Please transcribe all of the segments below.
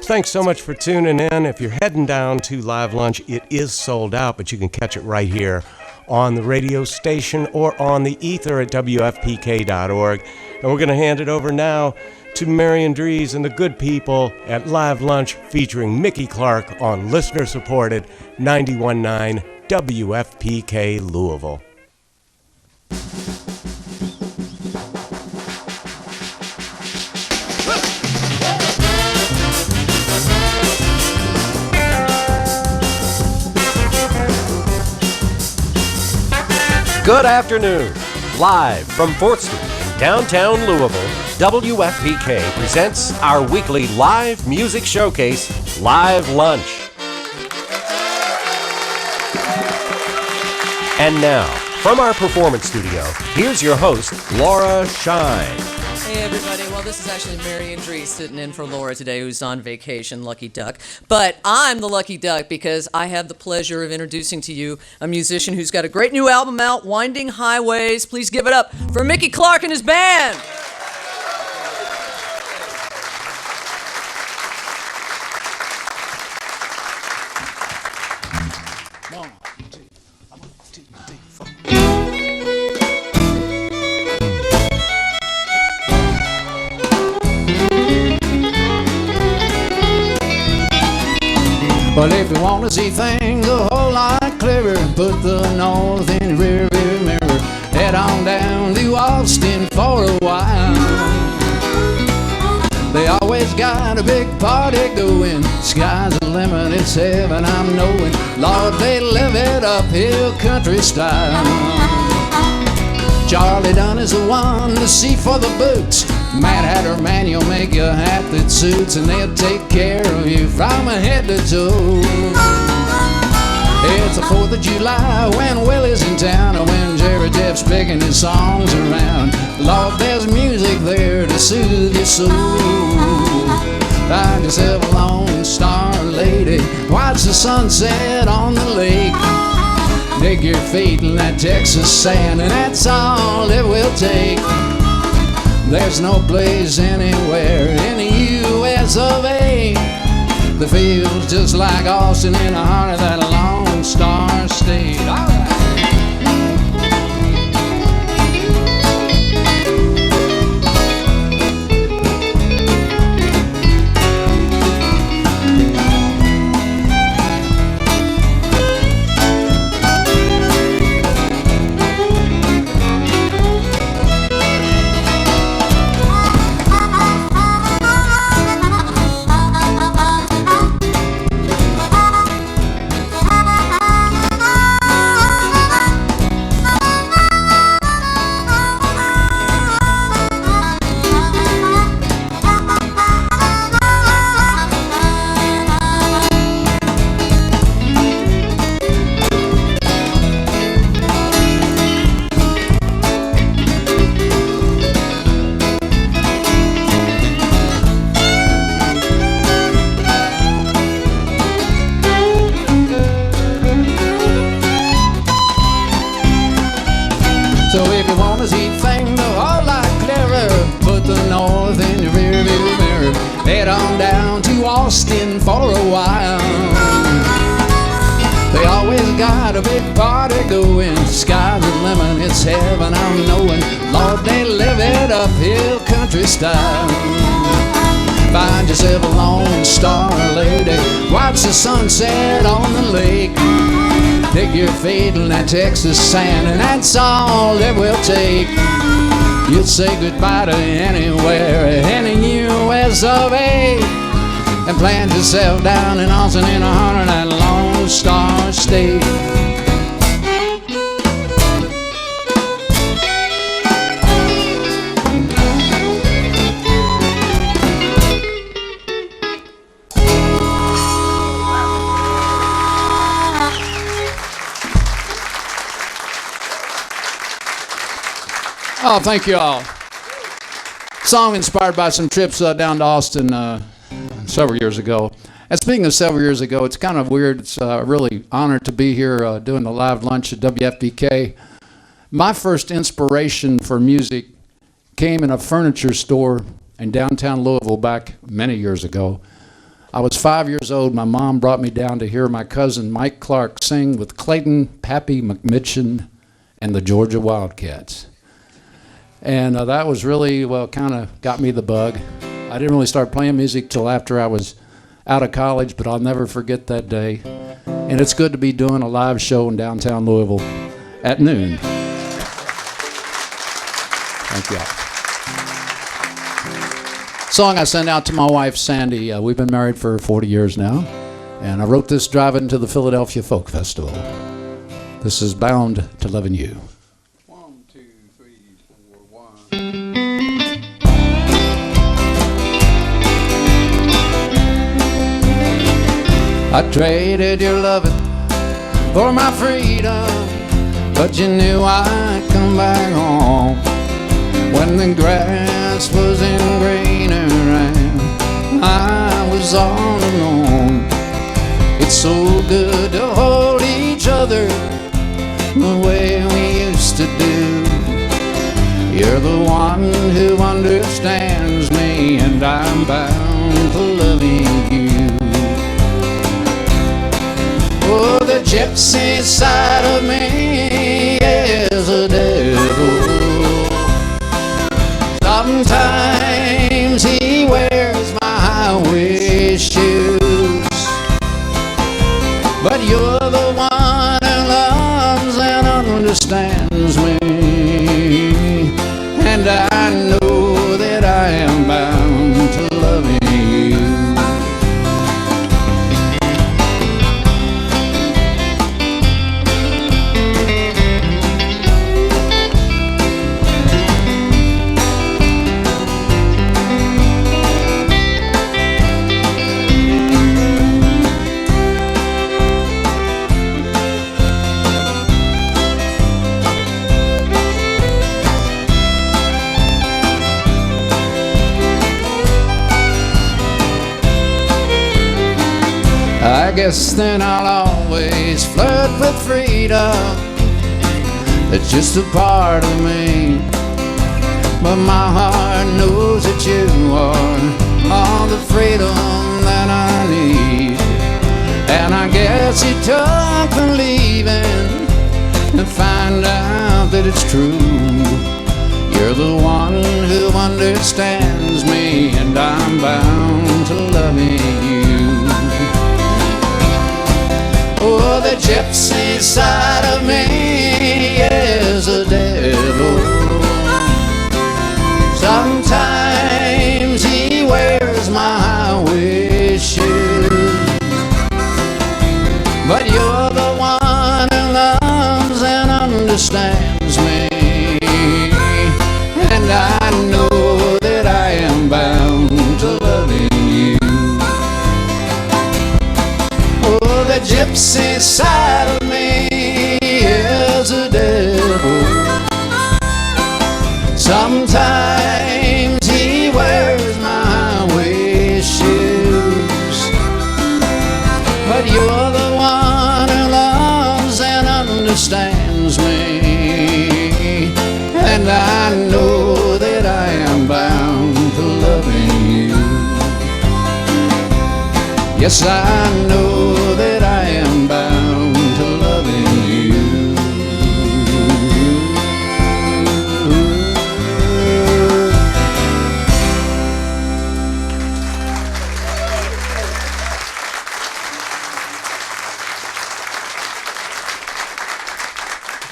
Thanks so much for tuning in. If you're heading down to Live Lunch, it is sold out, but you can catch it right here on the radio station or on the ether at WFPK.org. And we're going to hand it over now to Marion Dries and the good people at Live Lunch featuring Mickey Clark on listener-supported 91.9 WFPK Louisville. Good afternoon. Live from 4th Street in downtown Louisville, WFPK presents our weekly live music showcase, Live Lunch. And now, from our performance studio, here's your host, Laura Shine. Hey everybody, well this is actually Marion Dries sitting in for Laura today, who's on vacation, lucky duck. But I'm the lucky duck because I have the pleasure of introducing to you a musician who's got a great new album out, Winding Highways. Please give it up for Mickey Clark and his band. Well, if you want to see things a whole lot clearer, put the north in the rear view mirror. Head on down to Austin for a while. They always got a big party going. Sky's the limit, it's heaven, I'm knowing. Lord, they live it uphill country style. Charlie Dunn is the one to see for the boots. Mad Hatter man, you'll make you a hat that suits, and they'll take care of you from head to toe. It's the 4th of July when Willie's in town, or when Jerry Jeff's picking his songs around. Lord, there's music there to soothe your soul. Find yourself a lone star lady, watch the sunset on the lake. Dig your feet in that Texas sand, and that's all it will take. There's no place anywhere in the U.S. of A. that feels just like Austin in the heart of that Lone Star State. All right. Austin for a while. They always got a big party going. Sky's the limit, it's heaven, I'm knowing. Lord, they live it uphill country style. Find yourself a lone star lady, watch the sunset on the lake. Dig your feet in that Texas sand, and that's all it will take. You'd say goodbye to anywhere, any U.S. of A. and plant yourself down in Austin in the heart of that Lone Star State. Oh, thank you all. Song inspired by some trips down to Austin several years ago. And speaking of several years ago, it's kind of weird. It's really honored to be here doing the live lunch at WFPK. My first inspiration for music came in a furniture store in downtown Louisville back many years ago. I was 5 years old. My mom brought me down to hear my cousin Mike Clark sing with Clayton Pappy McMitchin and the Georgia Wildcats. And that was really, well, kind of got me the bug. I didn't really start playing music till after I was out of college, but I'll never forget that day. And it's good to be doing a live show in downtown Louisville at noon. Thank you. Song I sent out to my wife, Sandy. We've been married for 40 years now. And I wrote this driving to the Philadelphia Folk Festival. This is Bound to Loving You. 1, 2, 3, 4, 1. I traded your loving for my freedom, but you knew I'd come back home when the grass wasn't greener and I was all alone. It's so good to hold each other the way we used to do. You're the one who understands me, and I'm bound to loving you. Oh, the gypsy side of me is a devil. Sometimes he wears my high-waist shoes, but you're the one who loves and understands me, and I know that I am bound to loving you. I guess then I'll always flirt with freedom. It's just a part of me, but my heart knows that you are all the freedom that I need. And I guess it took believing to find out that it's true. You're the one who understands me, and I'm bound to loving you. Oh, the gypsy side of me is a devil. Sometimes he wears my high-waist shoes, but you're the one who loves and understands me, and I know that I am bound to loving you. Oh, the gypsy side of me is a devil. Sometimes he wears my high-waist shoes, but you're the one who loves and understands me, and I know that I am bound to loving you. Yes, I know that I am bound to loving you.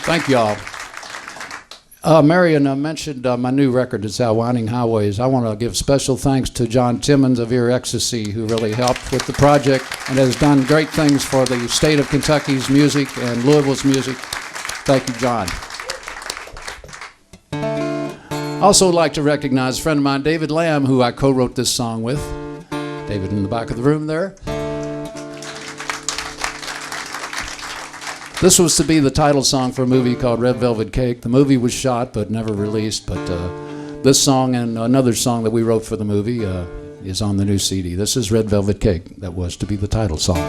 Thank you all. Marion mentioned my new record. It's out, Winding Highways. I want to give special thanks to John Timmons of Ear Ecstasy, who really helped with the project and has done great things for the state of Kentucky's music and Louisville's music. Thank you, John. Also like to recognize a friend of mine, David Lamb, who I co-wrote this song with. David in the back of the room there. This was to be the title song for a movie called Red Velvet Cake. The movie was shot but never released, but this song and another song that we wrote for the movie is on the new CD. This is Red Velvet Cake. That was to be the title song.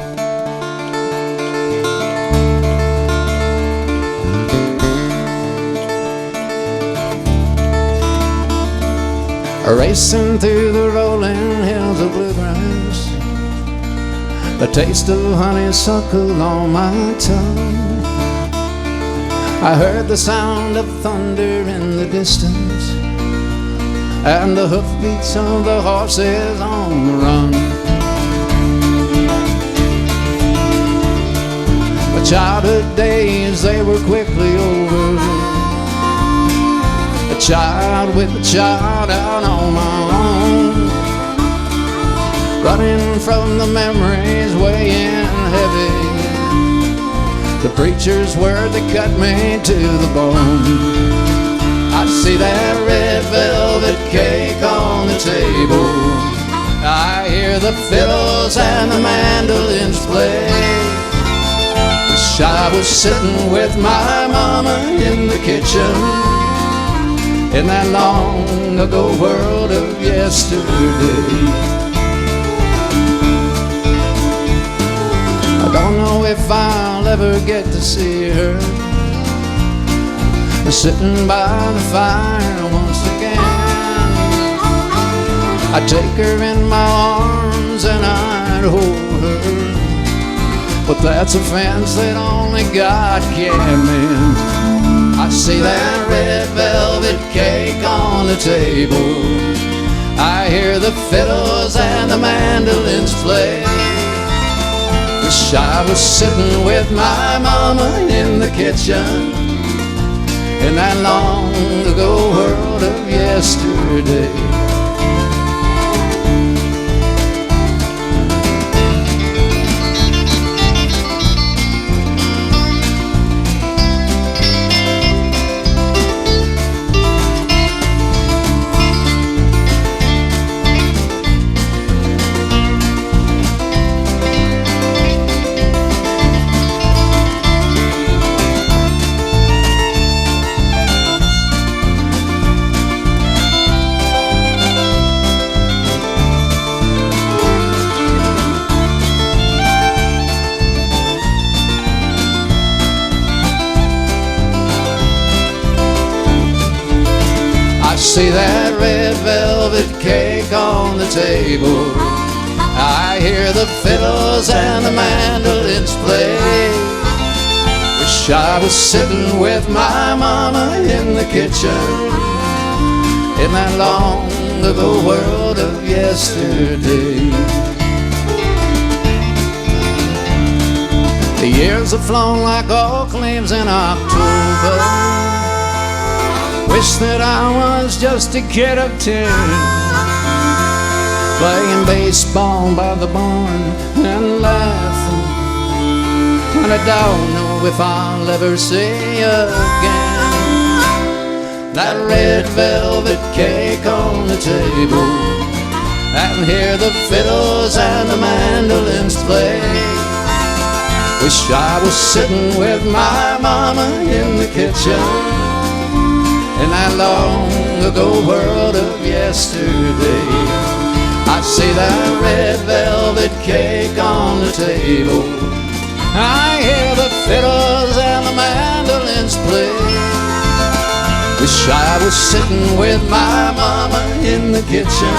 Racing through the rolling hills of bluegrass, the taste of honeysuckle on my tongue. I heard the sound of thunder in the distance and the hoofbeats of the horses on the run. My childhood days, they were quickly over. A child with a child out on my own, running from the memories weighing heavy. The preacher's word that cut me to the bone. I see that red velvet cake on the table. I hear the fiddles and the mandolins play. Wish I was sitting with my mama in the kitchen, in that long ago world of yesterday. I don't know if I'll ever get to see her sitting by the fire once again. I'd take her in my arms and I'd hold her, but that's a fence that only God can mend. I see that red velvet cake on the table. I hear the fiddles and the mandolins play. Wish I was sitting with my mama in the kitchen, in that long ago world of yesterday. See that red velvet cake on the table. I hear the fiddles and the mandolins play. Wish I was sitting with my mama in the kitchen, in that long ago world of yesterday. The years have flown like oak leaves in October. Wish that I was just a kid of 10, playing baseball by the barn and laughing, and I don't know if I'll ever see you again. That red velvet cake on the table, and hear the fiddles and the mandolins play. Wish I was sitting with my mama in the kitchen, in that long ago world of yesterday. I see that red velvet cake on the table. I hear the fiddles and the mandolins play. Wish I was sitting with my mama in the kitchen,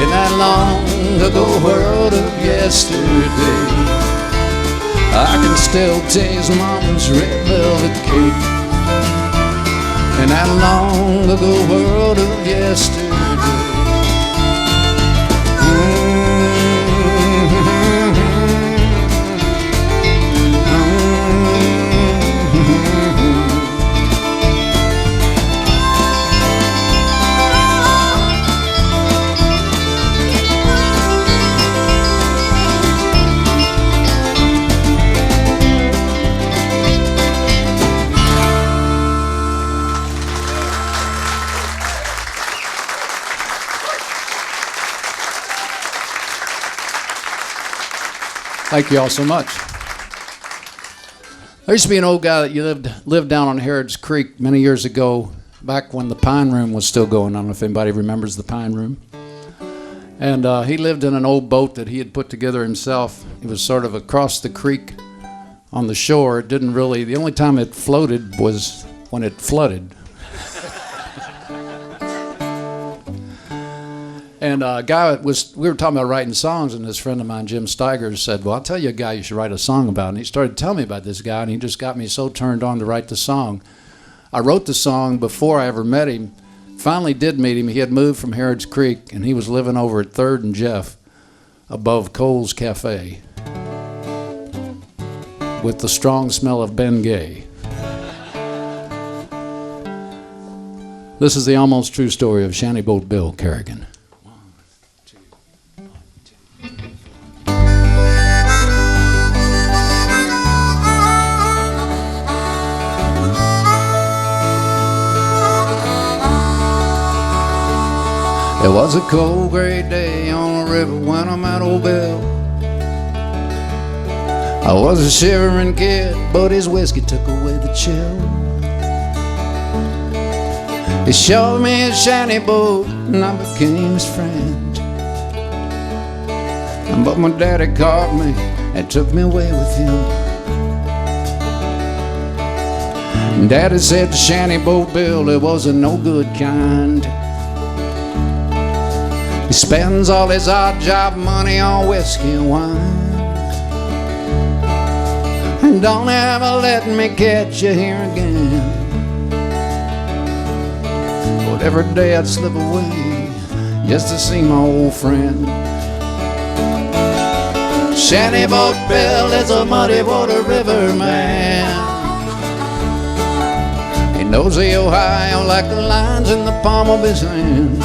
in that long ago world of yesterday. I can still taste mama's red velvet cake, in that long ago world of yesterday. Thank you all so much. There used to be an old guy that lived down on Harrods Creek many years ago, back when the Pine Room was still going. I don't know if anybody remembers the Pine Room. And he lived in an old boat that he had put together himself. It was sort of across the creek on the shore. It didn't really, the only time it floated was when it flooded. And a guy we were talking about writing songs, and this friend of mine, Jim Steiger, said, well, I'll tell you a guy you should write a song about. And he started telling me about this guy, and he just got me so turned on to write the song. I wrote the song before I ever met him. Finally did meet him. He had moved from Harrods Creek, and he was living over at 3rd and Jeff above Cole's Cafe with the strong smell of Ben Gay. This is the almost true story of Shantyboat Bill Kerrigan. It was a cold, gray day on the river when I met old Bill. I was a shivering kid, but his whiskey took away the chill. He showed me his shanty boat, and I became his friend. But my daddy caught me and took me away with him. And Daddy said the shanty boat Bill, it was a no good kind. He spends all his odd job money on whiskey and wine. And don't ever let me catch you here again. But every day I'd slip away just to see my old friend. Shantyboat Bill is a muddy water river man. He knows the Ohio like the lines in the palm of his hand.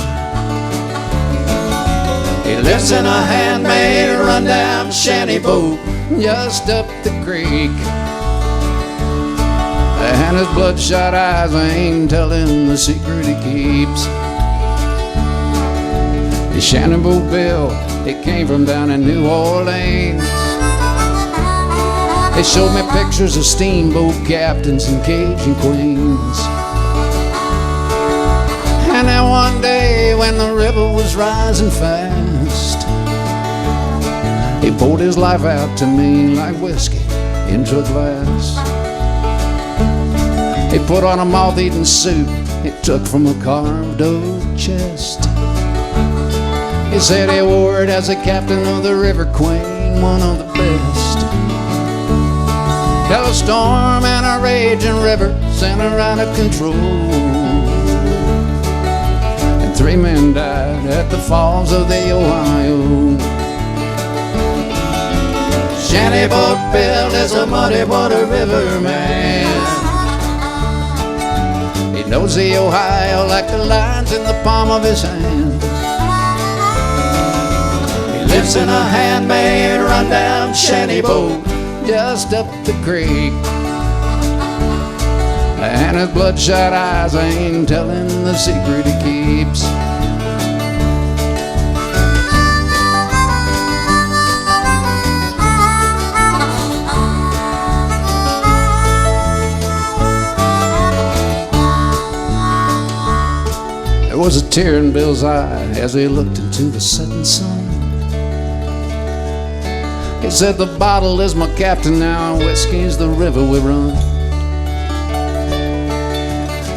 He lives in a handmade rundown shanty boat just up the creek. And his bloodshot eyes ain't telling the secret he keeps. The Shantyboat Bill, he came from down in New Orleans. They showed me pictures of steamboat captains and Cajun queens. And then one day when the river was rising fast, he poured his life out to me like whiskey into a glass. He put on a moth-eaten suit he took from a carved oak chest. He said he wore it as a captain of the River Queen, one of the best. Hell, a storm and a raging river sent her out of control. 3 men died at the falls of the Ohio. Shantyboat Bill is a muddy water river man. He knows the Ohio like the lines in the palm of his hand. He lives in a handmade rundown shanty boat just up the creek. And his bloodshot eyes ain't telling the secret he keeps. There was a tear in Bill's eye as he looked into the setting sun. He said, the bottle is my captain now, and whiskey's the river we run.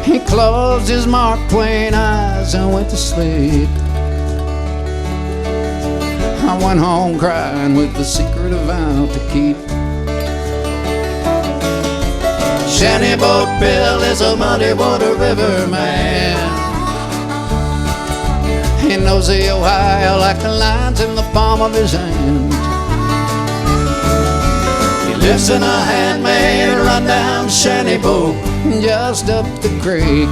He closed his Mark Twain eyes and went to sleep. I went home crying with the secret a vow to keep. Shantyboat Bill is a muddy water river man. He knows the Ohio like the lines in the palm of his hand. He lives in a handmade rundown shanty boat just up the creek.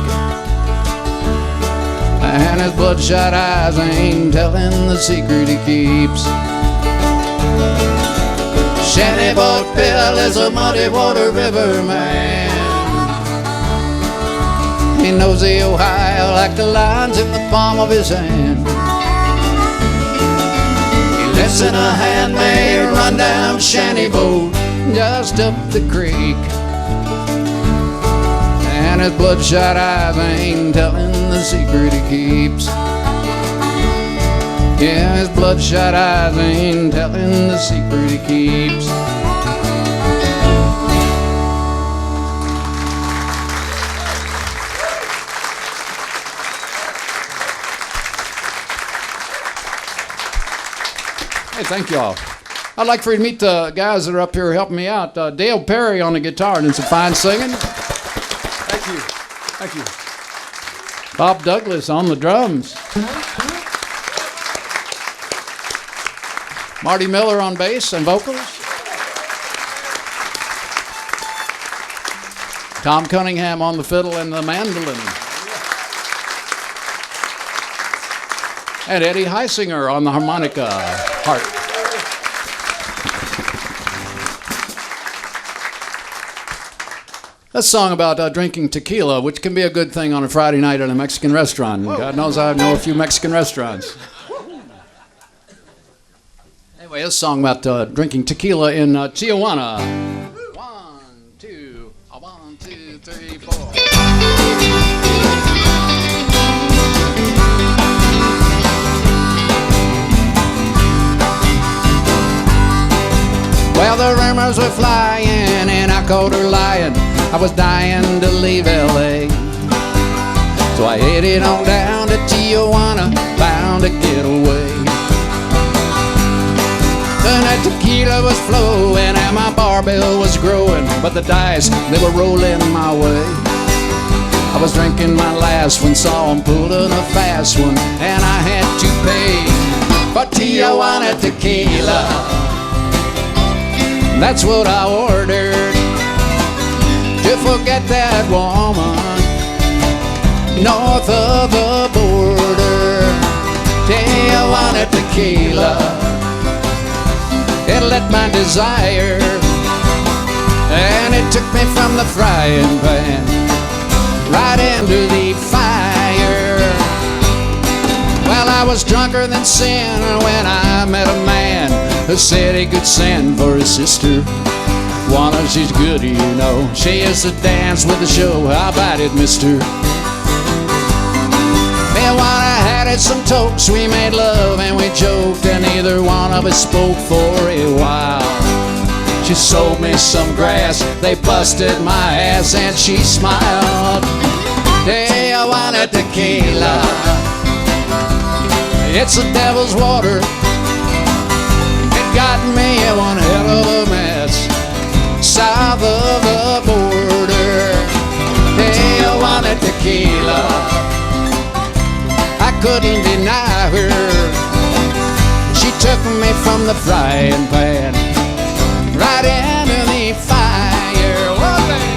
And his bloodshot eyes ain't telling the secret he keeps. Shantyboat Bill is a muddy water river man. He knows the Ohio like the lines in the palm of his hand. He lives in a handmade rundown shanty boat just up the creek. And his bloodshot eyes ain't telling the secret he keeps. Yeah, his bloodshot eyes ain't telling the secret he keeps. Hey, thank you all. I'd like for you to meet the guys that are up here helping me out. Dale Perry on the guitar and some fine singing. Thank you. Thank you. Bob Douglas on the drums. Marty Miller on bass and vocals. Tom Cunningham on the fiddle and the mandolin. And Eddie Hysinger on the harmonica, harp. A song about drinking tequila, which can be a good thing on a Friday night at a Mexican restaurant. God knows I know a few Mexican restaurants. Anyway, a song about drinking tequila in Tijuana. 1, 2, 1, 2, 3, 4. Well, the rumors were flying and I called her lying. I was dying to leave L.A. So I headed on down to Tijuana, bound to get away. And that tequila was flowing and my barbell was growing, but the dice, they were rolling my way. I was drinking my last one, saw him pulling a fast one, and I had to pay for Tijuana tequila. That's what I ordered, to forget that woman north of the border. Tijuana tequila, it lit my desire, and it took me from the frying pan right into the fire. Well, I was drunker than sin when I met a man who said he could send for his sister. Juana, she's good, you know. She used to dance with the show. How about it, mister? Me and Juana had it some tokes. We made love and we joked, and neither one of us spoke for a while. She sold me some grass, they busted my ass, and she smiled. Tijuana tequila, it's the devil's water. It got me in one hell of a mess south of the border. Tijuana tequila, I couldn't deny her. She took me from the frying pan right into the fire. Whoa, baby.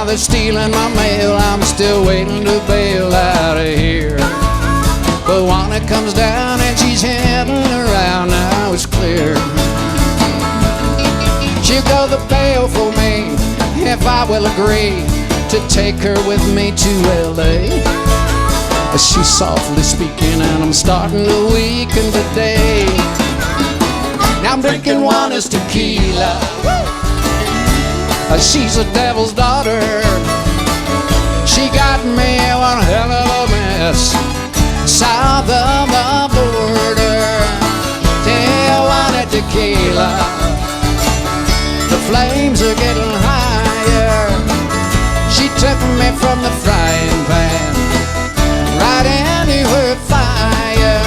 They're stealing my mail, I'm still waiting to bail out of here. But Juana comes down and she's heading around, now it's clear. She'll go the bail for me if I will agree to take her with me to L.A. She's softly speaking and I'm starting to weaken today. Now I'm drinking Juana's tequila. She's a devil's daughter. She got me one hell of a mess south of the border. Tijuana tequila, the flames are getting higher. She took me from the frying pan right into her fire.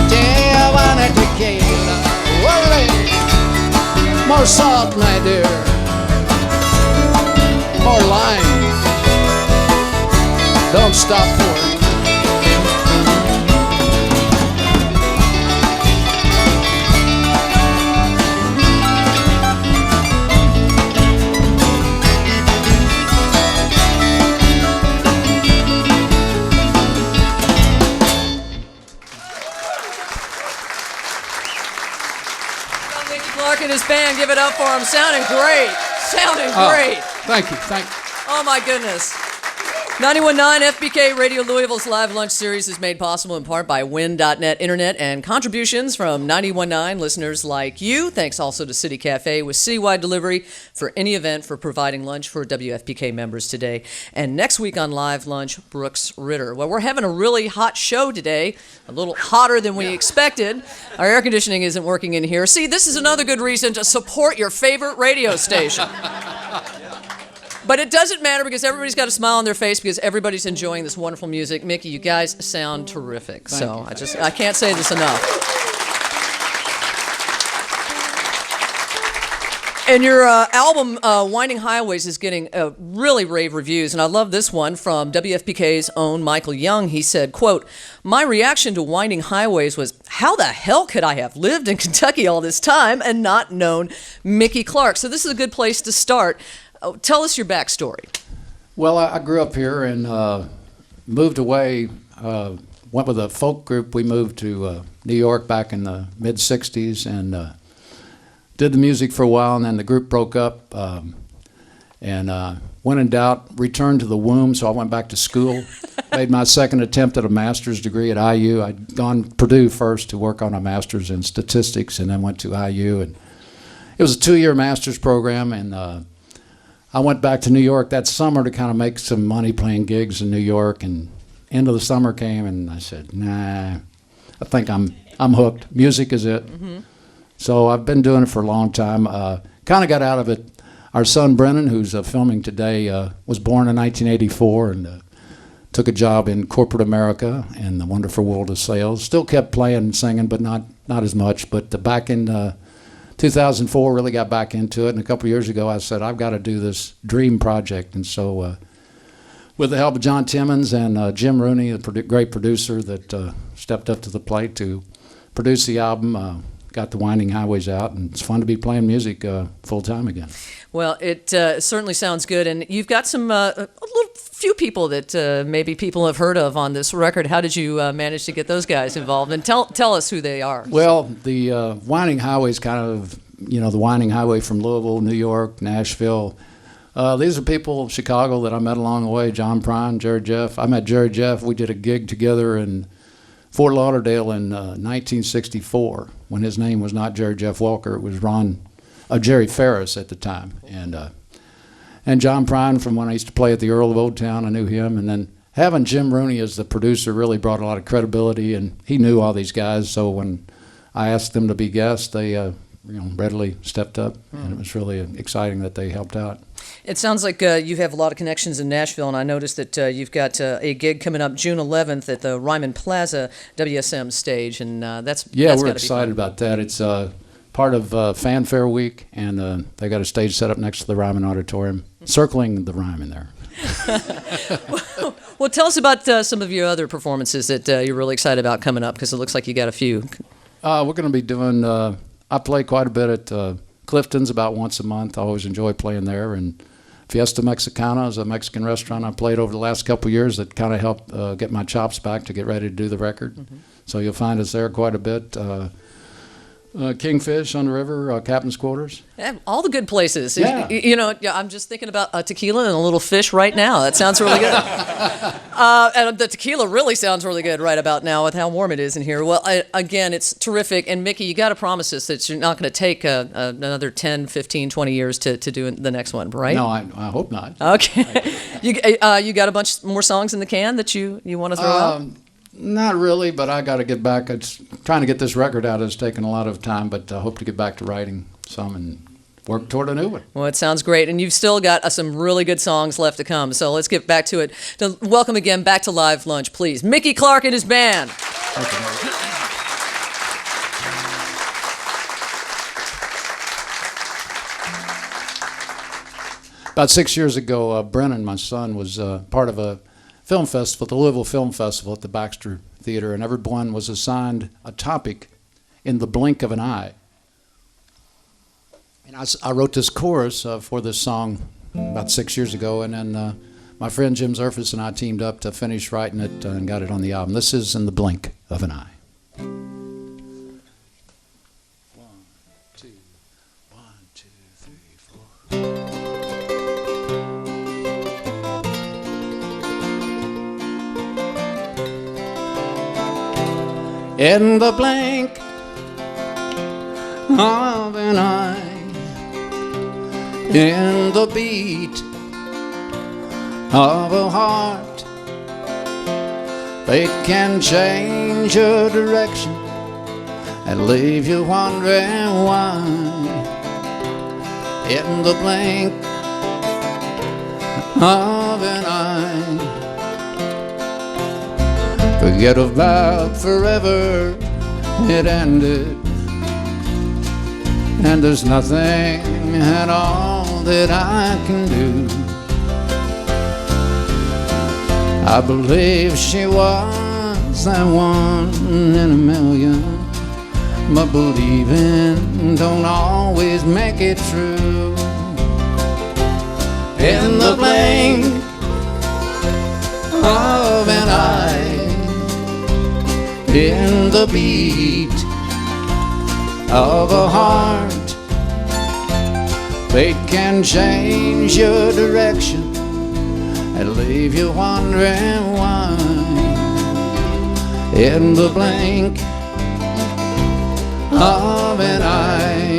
Tijuana tequila, whoa, more salt, my dear. More lime. Don't stop for it. Mickey Clark and his band, give it up for him. Sounding great. Sounding great. Thank you, thank you. Oh my goodness. 91.9 FBK Radio Louisville's Live Lunch Series is made possible in part by Win.net Internet and contributions from 91.9 listeners like you. Thanks also to City Cafe with citywide delivery for any event for providing lunch for WFPK members today. And next week on Live Lunch, Brooks Ritter. Well, we're having a really hot show today, a little hotter than we expected. Our air conditioning isn't working in here. See, this is another good reason to support your favorite radio station. But it doesn't matter because everybody's got a smile on their face because everybody's enjoying this wonderful music. Mickey, you guys sound terrific. Thank you. I can't say this enough. And your album, Winding Highways, is getting really rave reviews. And I love this one from WFPK's own Michael Young. He said, quote, "My reaction to Winding Highways was, how the hell could I have lived in Kentucky all this time and not known Mickey Clark?" So this is a good place to start. Tell us your backstory. Well, I grew up here and moved away, went with a folk group. We moved to New York back in the mid-'60s and did the music for a while, and then the group broke up. And when in doubt, returned to the womb, so I went back to school. Made my second attempt at a master's degree at IU. I'd gone to Purdue first to work on a master's in statistics, and then went to IU. And it was a 2-year master's program, and I went back to New York that summer to kind of make some money playing gigs in New York, and end of the summer came, and I said, nah, I think I'm hooked. Music is it. Mm-hmm. So I've been doing it for a long time. Kind of got out of it. Our son Brennan, who's filming today, was born in 1984 and took a job in corporate America in the wonderful world of sales. Still kept playing and singing, but not as much. But back in 2004, really got back into it, and a couple of years ago I said, I've got to do this dream project. And so with the help of John Timmons and Jim Rooney, a great producer that stepped up to the plate to produce the album, got the Winding Highways out, and it's fun to be playing music full-time again. Well, it certainly sounds good, and you've got some a few people that maybe people have heard of on this record. How did you manage to get those guys involved? And tell us who they are. Well, the Winding Highways kind of, the Winding Highway from Louisville, New York, Nashville. These are people, Chicago, that I met along the way. John Prine, Jerry Jeff. I met Jerry Jeff. We did a gig together in Fort Lauderdale in 1964 when his name was not Jerry Jeff Walker. It was Jerry Ferris at the time. And John Prine, from when I used to play at the Earl of Old Town, I knew him. And then having Jim Rooney as the producer really brought a lot of credibility, and he knew all these guys. So when I asked them to be guests, they readily stepped up, and it was really exciting that they helped out. It sounds like you have a lot of connections in Nashville, and I noticed that you've got a gig coming up June 11th at the Ryman Plaza WSM stage, and that's we're excited about that. It's part of Fanfare Week, and they got a stage set up next to the Ryman Auditorium, circling the Ryman there. Well, tell us about some of your other performances that you're really excited about coming up, because it looks like you got a few. We're going to be doing, I play quite a bit at Clifton's about once a month. I always enjoy playing there. And Fiesta Mexicana is a Mexican restaurant I played over the last couple of years that kind of helped get my chops back to get ready to do the record. Mm-hmm. So you'll find us there quite a bit. Kingfish on the river, Captain's Quarters. Yeah, all the good places. Yeah. I'm just thinking about a tequila and a little fish right now. That sounds really good. And the tequila really sounds really good right about now with how warm it is in here. Well, again, it's terrific. And Mickey, you got to promise us that you're not going to take another 10, 15, 20 years to do the next one, right? No, I hope not. Okay. You got a bunch more songs in the can that you want to throw out? Not really, but I got to get back. Trying to get this record out has taken a lot of time, but I hope to get back to writing some and work toward a new one. Well, it sounds great, and you've still got some really good songs left to come, so let's get back to it. To welcome again back to Live Lunch, please, Mickey Clark and his band. Thank you, Marty. About 6 years ago, Brennan, my son, was part of a film festival, the Louisville Film Festival at the Baxter Theater, and everyone was assigned a topic in the blink of an eye. And I wrote this chorus for this song about 6 years ago, and then my friend Jim Zerfus and I teamed up to finish writing it and got it on the album. This is In the Blink of an Eye. 1, 2, 1, 2, 3, 4. in the blink of an eye, in the beat of a heart. Fate can change your direction and leave you wondering why, in the blink of an eye. Forget about forever, it ended, and there's nothing at all that I can do. I believe she was that one in a million, but believing don't always make it true. In the blink of an eye, in the beat of a heart, fate can change your direction and leave you wondering why, in the blink of an eye.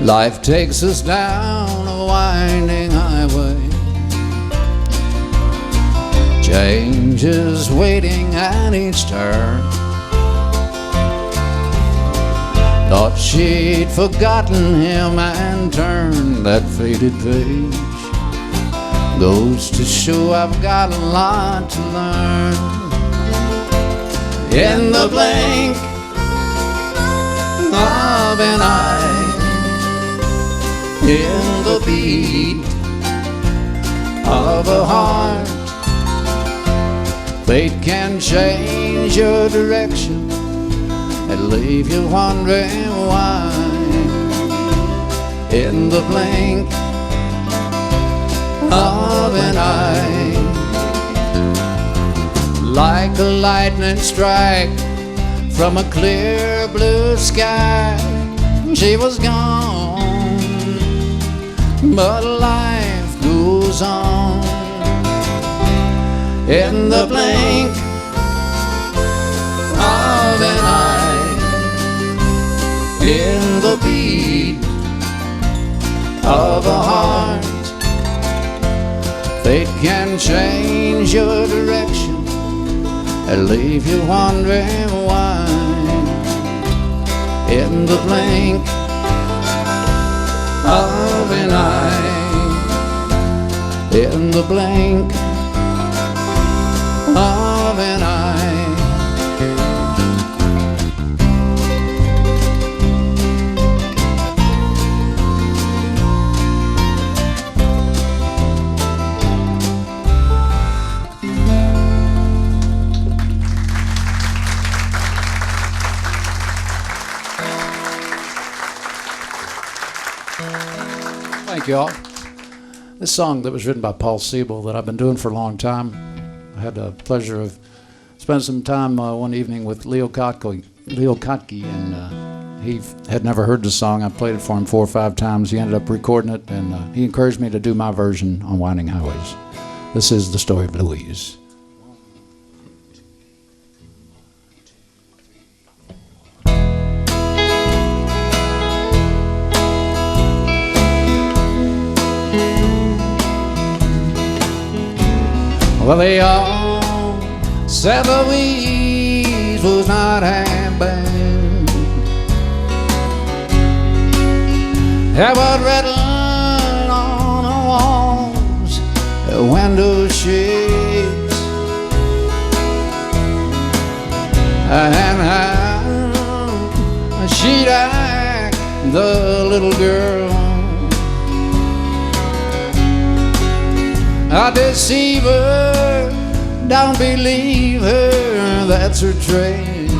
Life takes us down a winding highway, change is waiting at each turn. Thought she'd forgotten him and turned that faded page. Goes to show I've got a lot to learn. In the blink of an eye, in the beat of a heart, fate can change your direction and leave you wondering why, in the blink of an eye. Like a lightning strike from a clear blue sky, she was gone, but life goes on. In the blink of an eye, in the beat of a heart, fate can change your direction and leave you wondering why, in the blink of an eye, in the blink of an eye. Thank you all. This song that was written by Paul Siebel that I've been doing for a long time. I had the pleasure of spending some time one evening with Leo Kotke, and he had never heard the song. I played it for him 4 or 5 times. He ended up recording it, and he encouraged me to do my version on Winding Highways. This is the story of Louise. Well, they all said Louise was not half bad. There was written on the walls, the window shades, and how she'd act, the little girl. I deceive her, don't believe her, that's her trade.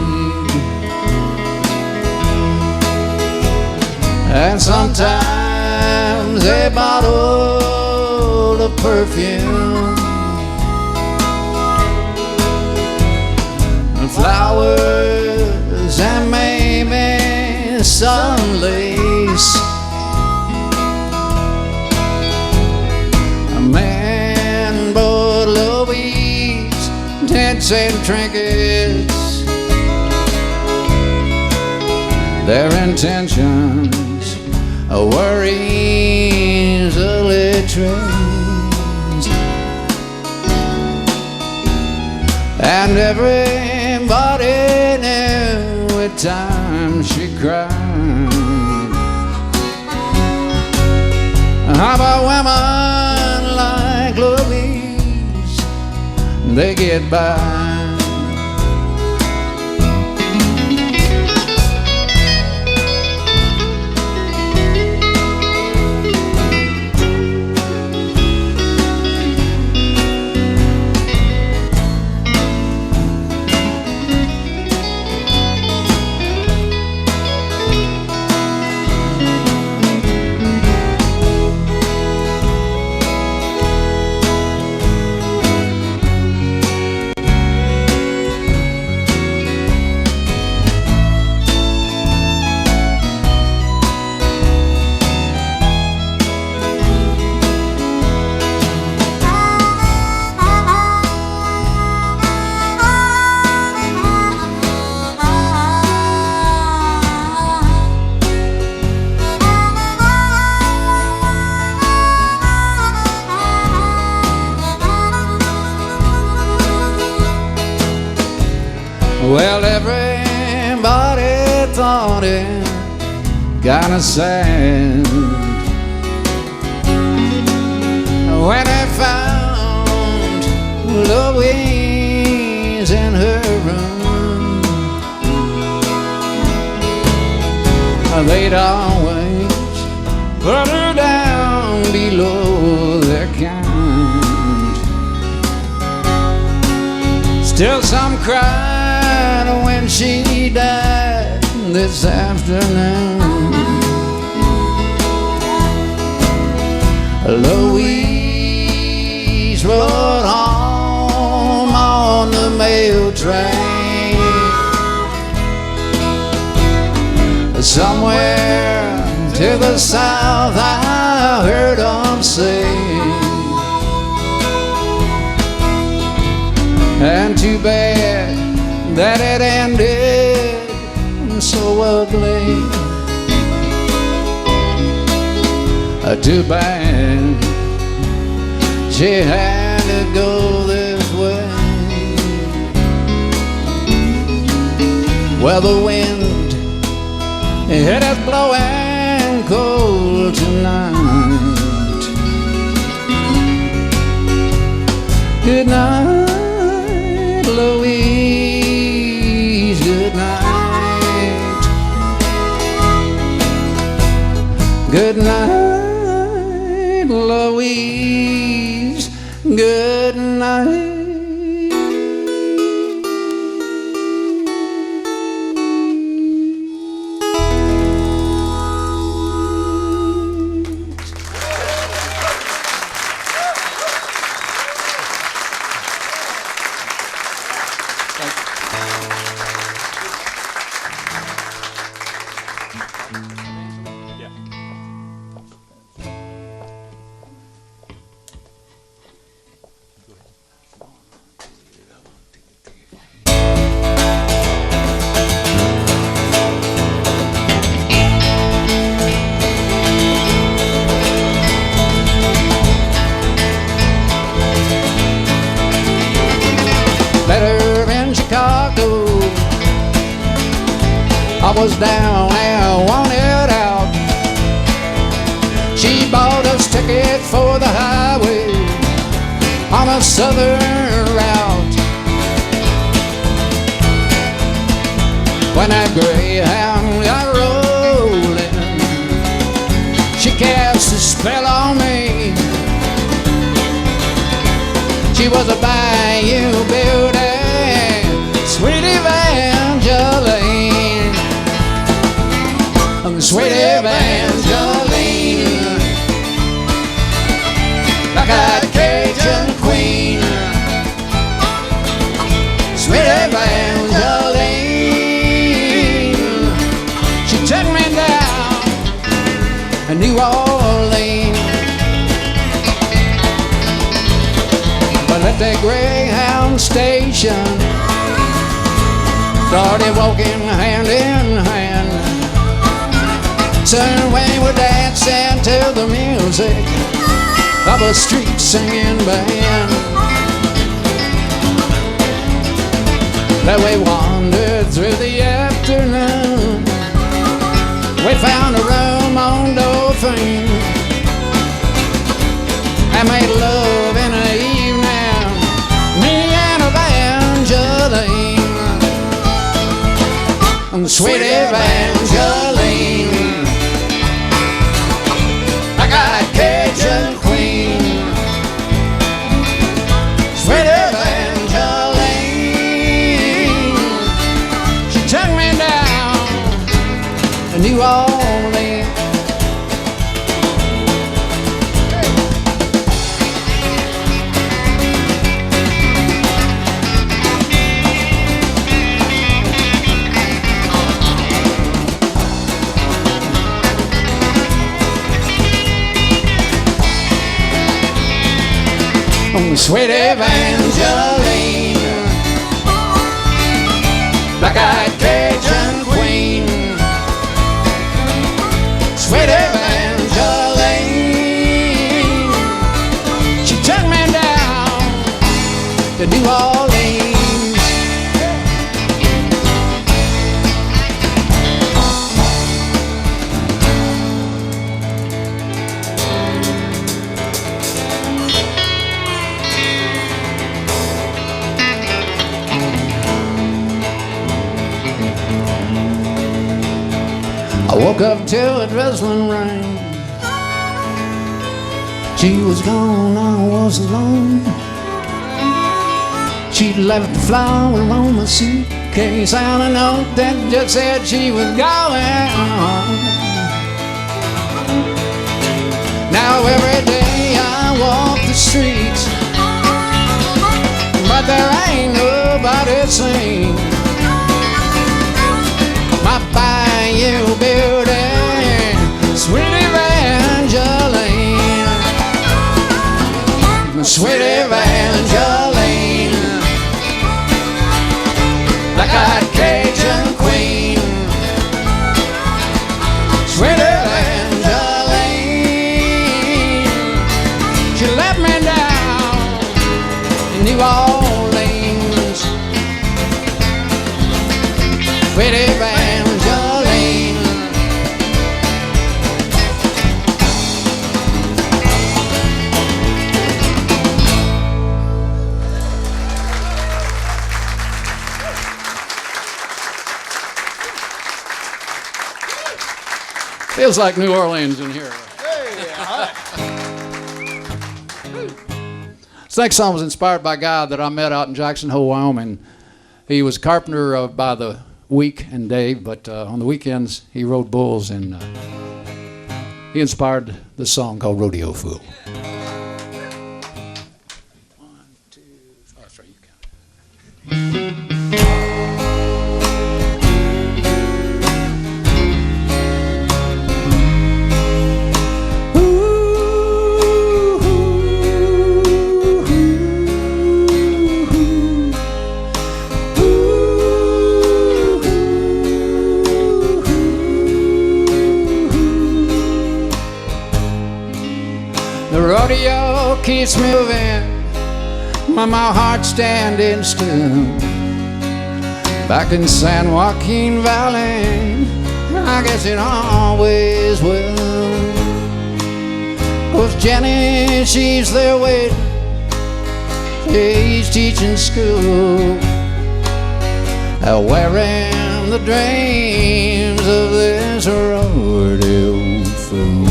And sometimes a bottle of perfume and flowers and maybe sun lace. A man bought Louise tents and trinkets. Their intentions were easily traced, and everybody knew at times she cried. How about women like Louise? They get by. Well, everybody thought it kinda sad when they found Louise in her room. They'd always put her down below their kind. Still some cried when she died this afternoon. Louise rode home on the mail train. Somewhere to the south I heard them sing. And too bad that it ended so ugly. Too bad she had to go this way. Well, the wind, it is blowing cold tonight. Good night, Louise, good night. Good night, Louise, good night. I was down and wanted out. She bought us ticket for the highway on a southern route. When that Greyhound got rolling, she cast a spell on me. She was a bayou beauty, sweet Evangeline. Sweet Evangeline, like a Cajun queen. Sweet Evangeline, she took me left a Greyhound station, started walking hand in hand. Soon we were dancing to the music of a street singing band. Then we wandered through the afternoon. We found a room on Dauphine and made love in the evening, me and Evangeline, sweet Evangeline, like a Cajun queen, sweet Evangeline. She took me down to New Orleans. Sweet Evangeline, black-eyed Cajun queen, sweet Evangeline. She took me down to New Orleans. I woke up to a drizzling rain. She was gone, I was alone. She'd left the flower on my suitcase and a note that just said she was going home. Now every day I walk the streets, but there ain't nobody seen my bayou beauty, sweet Evangeline, sweet Evangeline, black-eyed Cajun queen, sweet Evangeline. She let me down in New Orleans, sweet Evangeline. Feels like New Orleans in here. This next song was inspired by a guy that I met out in Jackson Hole, Wyoming. He was a carpenter by the week and day, but on the weekends he rode bulls, and he inspired this song called Rodeo Fool. 1, 2, oh, that's right, you count it. The rodeo keeps moving, but my heart's standing still. Back in San Joaquin Valley, I guess it always will. 'Cause Jenny, she's there waiting, she's teaching school, wearing the dreams of this rodeo fool.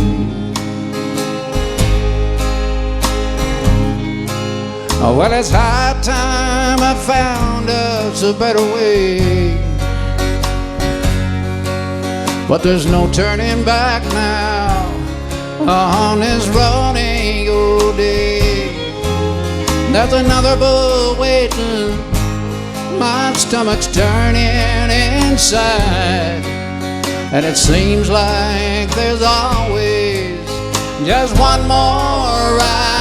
Oh, well, it's high time I found us a better way, but there's no turning back now on this rodeo day. There's another bull waiting, my stomach's turning inside, and it seems like there's always just one more ride.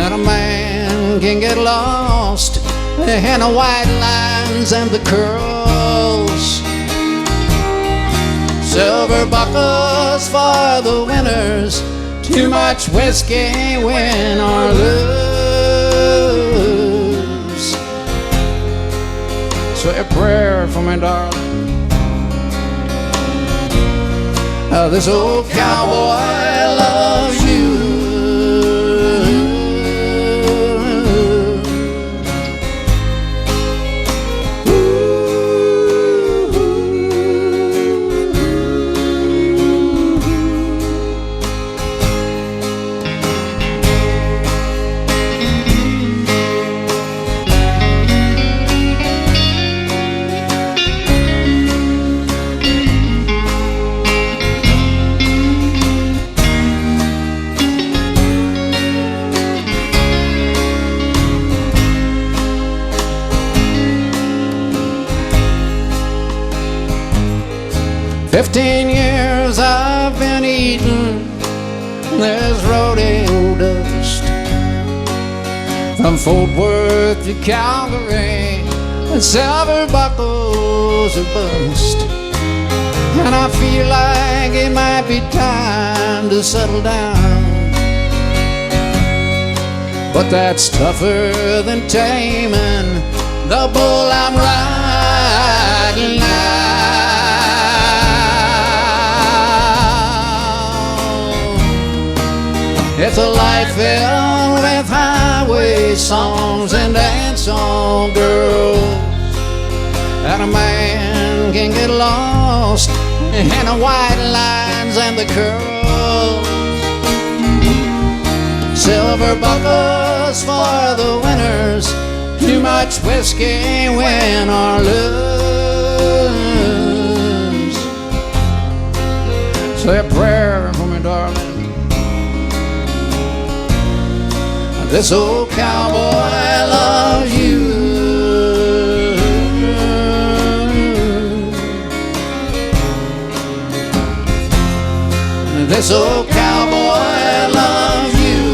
and a man can get lost in the white lines and the curls. Silver buckles for the winners, too much whiskey, win or lose. Say a prayer for me, darling. This old cowboy loves you. "15 years I've been eating this rodeo dust, from Fort Worth to Calgary, and silver buckles are bust. And I feel like it might be time to settle down, but that's tougher than taming the bull I'm riding now. It's a life filled with highway songs and dance-hall girls, and a man can get lost in the white lines and the curls. Silver buckles for the winners, too much whiskey, win or lose. Say a prayer for me, darling. This old cowboy loves you. This old cowboy loves you.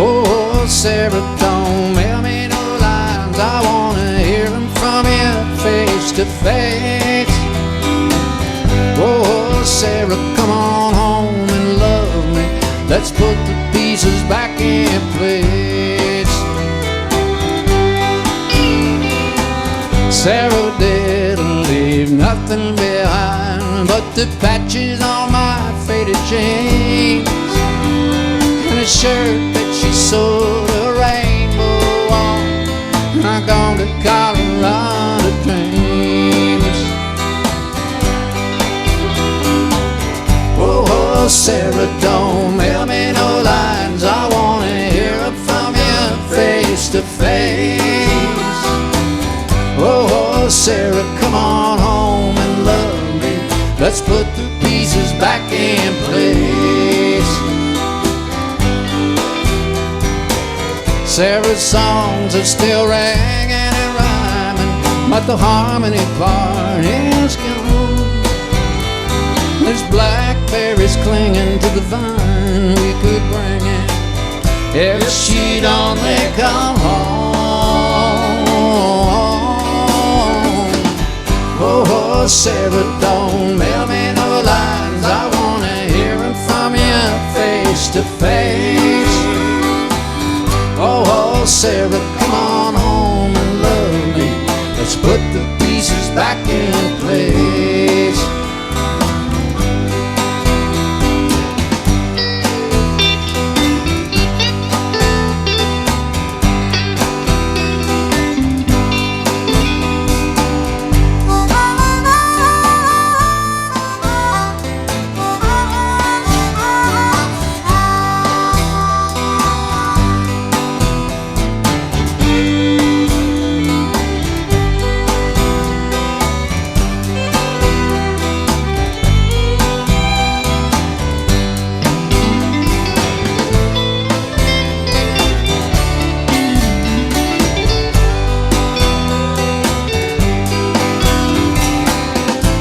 Oh, Sarah, don't mail me no lines. I wanna hear them from you face to face. Oh, Sarah, come on home and love me. Let's put the pieces back in place. Sarah didn't leave nothing behind but the patches on my faded jeans, and a shirt that she sewed a rainbow on. I gone to Colorado dreams. Oh, Sarah, don't mail me no lines. I wanna hear it from you face to face. Oh, Sarah, come on home and love me. Let's put the pieces back in place. Sarah's songs are still ringing and rhyming, but the harmony part is gone. There's blackberries clinging to the vine. We could bring it if she'd only come home. Oh, Sarah, don't mail me no lines. I wanna hear it from you face to face. Oh, Sarah, come on home and love me. Let's put the pieces back in place.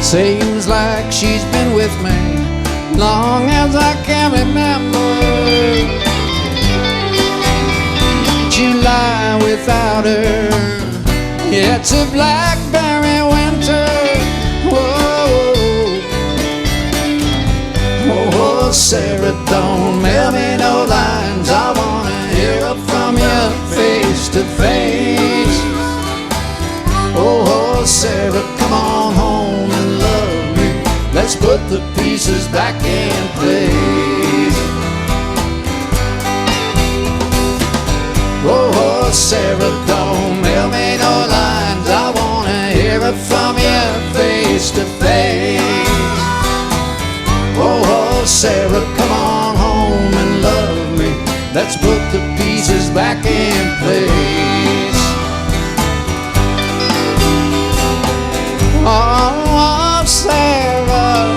Seems like she's been with me long as I can remember. July without her, it's a blackberry winter. Whoa. Oh, Sarah, don't mail me no lines. I wanna hear it from you face to face. Oh, Sarah, come on home and love me. Let's put the pieces back in place. Oh, Sarah, don't mail me no lines. I wanna hear it from you face to face. Oh, Sarah, come on home and love me. Let's put the pieces back in place. Oh, Sarah.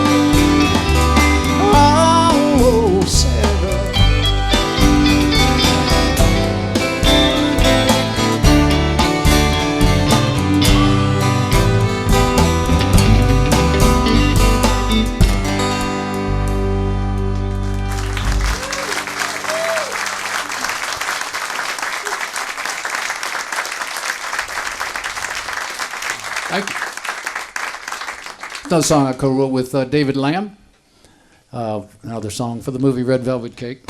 Oh, Sarah. Thank you. Another song I co-wrote with David Lamb. Another song for the movie Red Velvet Cake.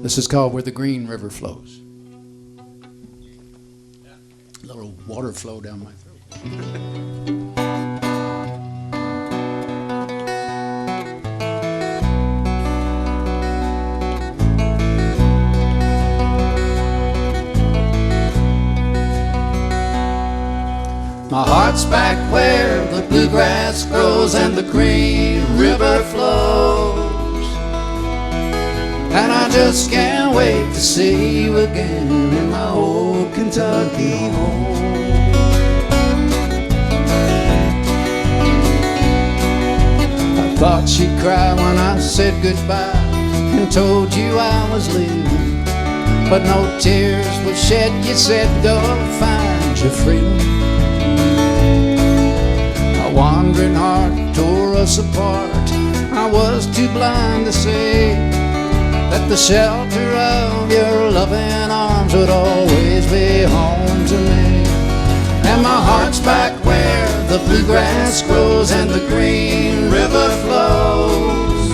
This is called Where the Green River Flows. A little water flow down my throat. My heart's back where the bluegrass grows and the green river flows, and I just can't wait to see you again in my old Kentucky home. I thought she'd cry when I said goodbye and told you I was leaving, but no tears were shed. You said go find your freedom. Wandering heart tore us apart. I was too blind to see that the shelter of your loving arms would always be home to me. And my heart's back where the bluegrass grows and the green river flows,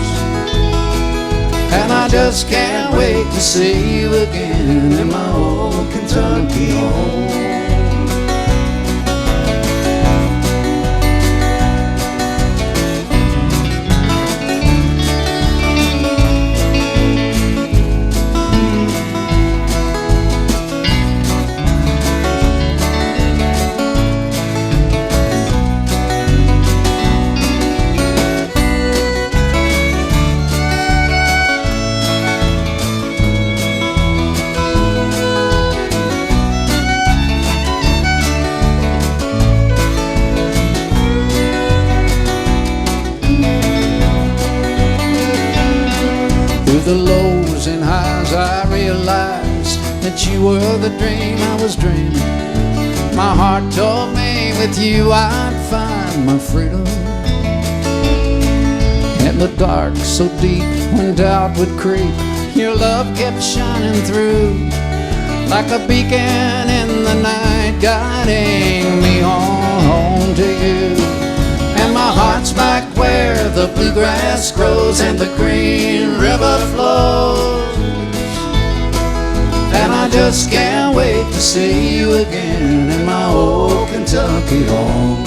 and I just can't wait to see you again in my old Kentucky home. The lows and highs, I realized that you were the dream I was dreaming. My heart told me with you I'd find my freedom. In the dark so deep when doubt would creep, your love kept shining through like a beacon in the night, guiding me on home to you. And my heart's back where the bluegrass grows and the green river flows, and I just can't wait to see you again in my old Kentucky home.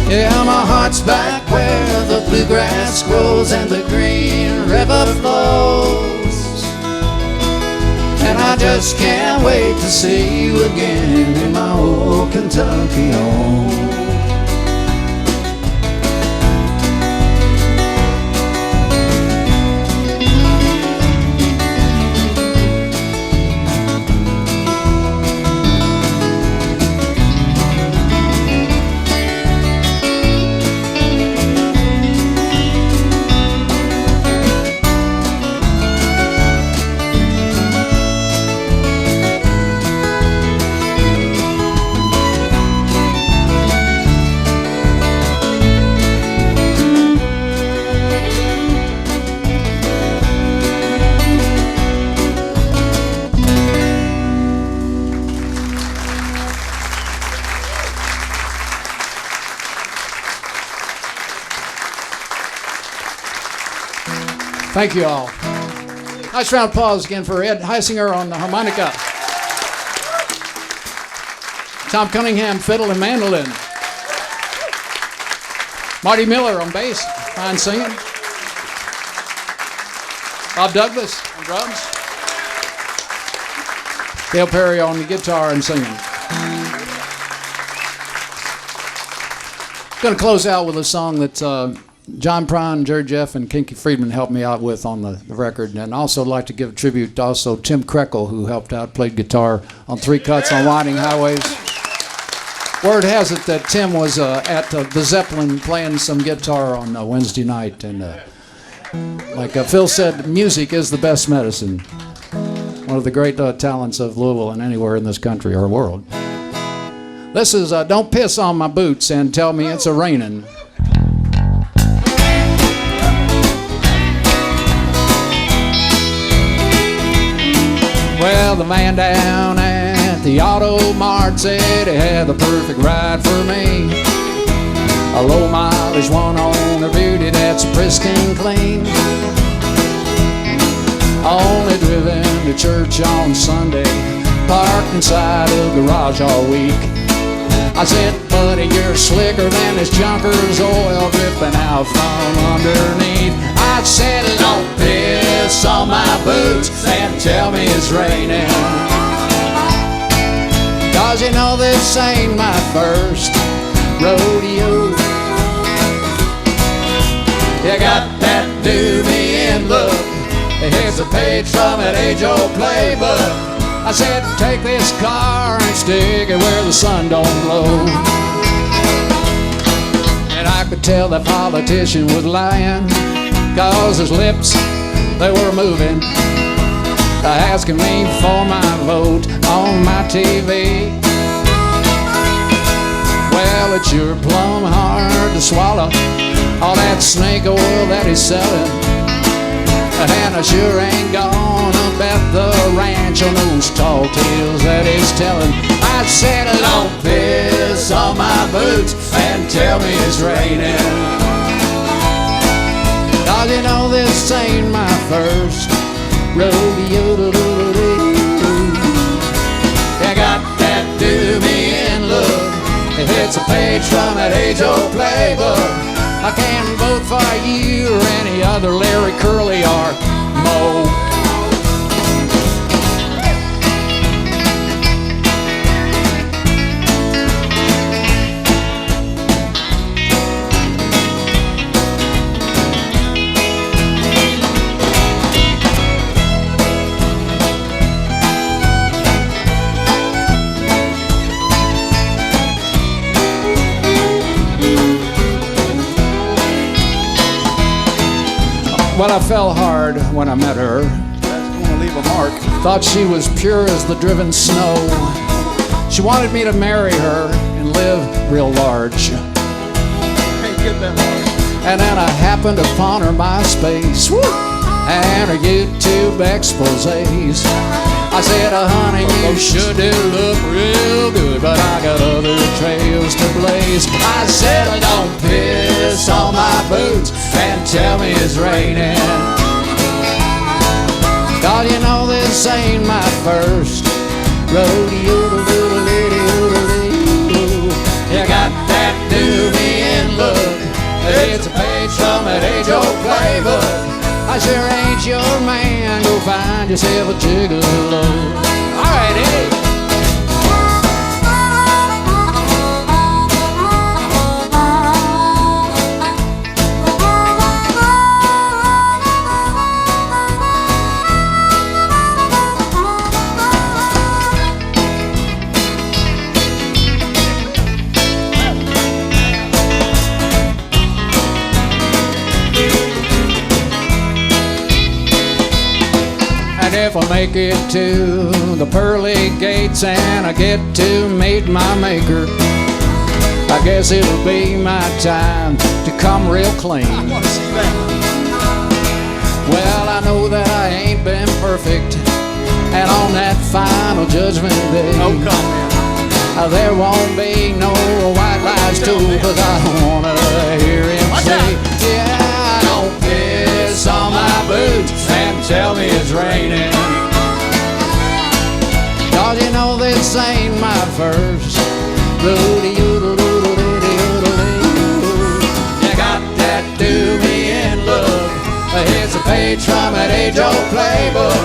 Yeah, my heart's back where the bluegrass grows and the green river flows, and I just can't wait to see you again in my old Kentucky home. Thank you all. Nice round of applause again for Ed Hysinger on the harmonica. Tom Cunningham, fiddle and mandolin. Marty Miller on bass, fine singing. Bob Douglas on drums. Dale Perry on the guitar and singing. Going to close out with a song that John Prine, Jerry Jeff, and Kinky Friedman helped me out with on the record. And also I'd like to give a tribute to also Tim Krekel, who helped out, played guitar on 3 Cuts on Winding Highways. Word has it that Tim was at the Zeppelin playing some guitar on Wednesday night. And like Phil said, music is the best medicine. One of the great talents of Louisville and anywhere in this country or world. This is Don't Piss on My Boots and Tell Me It's A-Rainin'. Well, the man down at the Auto Mart said he had the perfect ride for me. A low mileage one owner beauty that's pristine clean. Only driven to church on Sunday, parked inside a garage all week. I said, buddy, you're slicker than this junker's oil dripping out from underneath. I said, don't piss on my boots and tell me it's raining. 'Cause you know this ain't my first rodeo. You got that do me in look. Here's a page from an age-old playbook. I said, take this car and stick it where the sun don't blow. And I could tell that politician was lying, 'cause his lips, they were moving, asking me for my vote on my TV. Well, it's sure plumb hard to swallow all that snake oil that he's selling. And I sure ain't gonna bet the ranch on those tall tales that he's telling. I said, don't piss on my boots and tell me it's raining. 'Cause you know this ain't my first rodeo. You got that do me in look. If it's a page from that age-old playbook, I can't vote for you or any other Larry Curly or Moe. Well, I fell hard when I met her. That's gonna leave a mark. Thought she was pure as the driven snow. She wanted me to marry her and live real large. Can't get that large. And then I happened upon her MySpace and her YouTube exposés. I said, honey, you sure do look real good, but I got other trails to blaze. I said, don't piss on my boots and tell me it's raining. 'Cause you know this ain't my first rodeo. You got that do me in look. It's a page from an age-old playbook. I sure ain't your man. Go find yourself a gigolo. All right, Eddie. If I make it to the pearly gates and I get to meet my maker, I guess it'll be my time to come real clean. I want to see that. Well, I know that I ain't been perfect, and on that final judgment day, No comment. there won't be no white lies told, 'cause I don't wanna hear him Watch say, out. yeah, don't piss on my boots tell me it's raining. 'Cause you know this ain't my first rodeo. You got that do me in look. It's a page from an age-old playbook.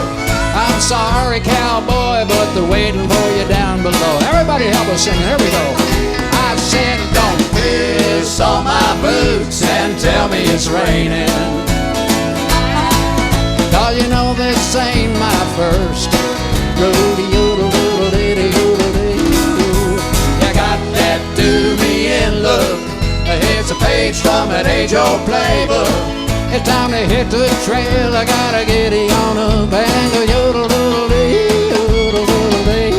I'm sorry, cowboy, but they're waiting for you down below. Everybody help us sing. Here we go. I said, don't piss on my boots and tell me it's raining. 'Cause you know this ain't my first rodeo. You got that do me in look. It's a page from an age-old playbook. It's time to hit the trail. I gotta get on up and go yodel-doodle-dee, yodel-doodle-dee.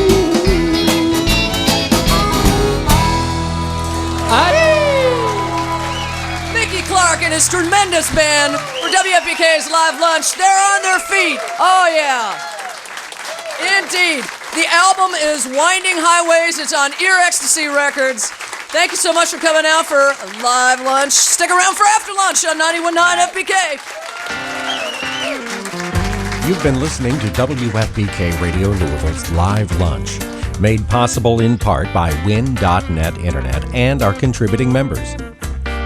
Mickey Clark and his tremendous band for WFPK's Live Lunch. They're on their feet. Oh, yeah. Indeed. The album is Winding Highways. It's on Ear Ecstasy Records. Thank you so much for coming out for Live Lunch. Stick around for After Lunch on 91.9 FPK. You've been listening to WFPK Radio Louisville's Live Lunch, made possible in part by Win.net Internet and our contributing members.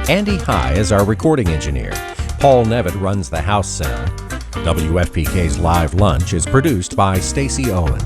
Andy High is our recording engineer. Paul Nevitt runs the house sound. WFPK's Live Lunch is produced by Stacy Owen.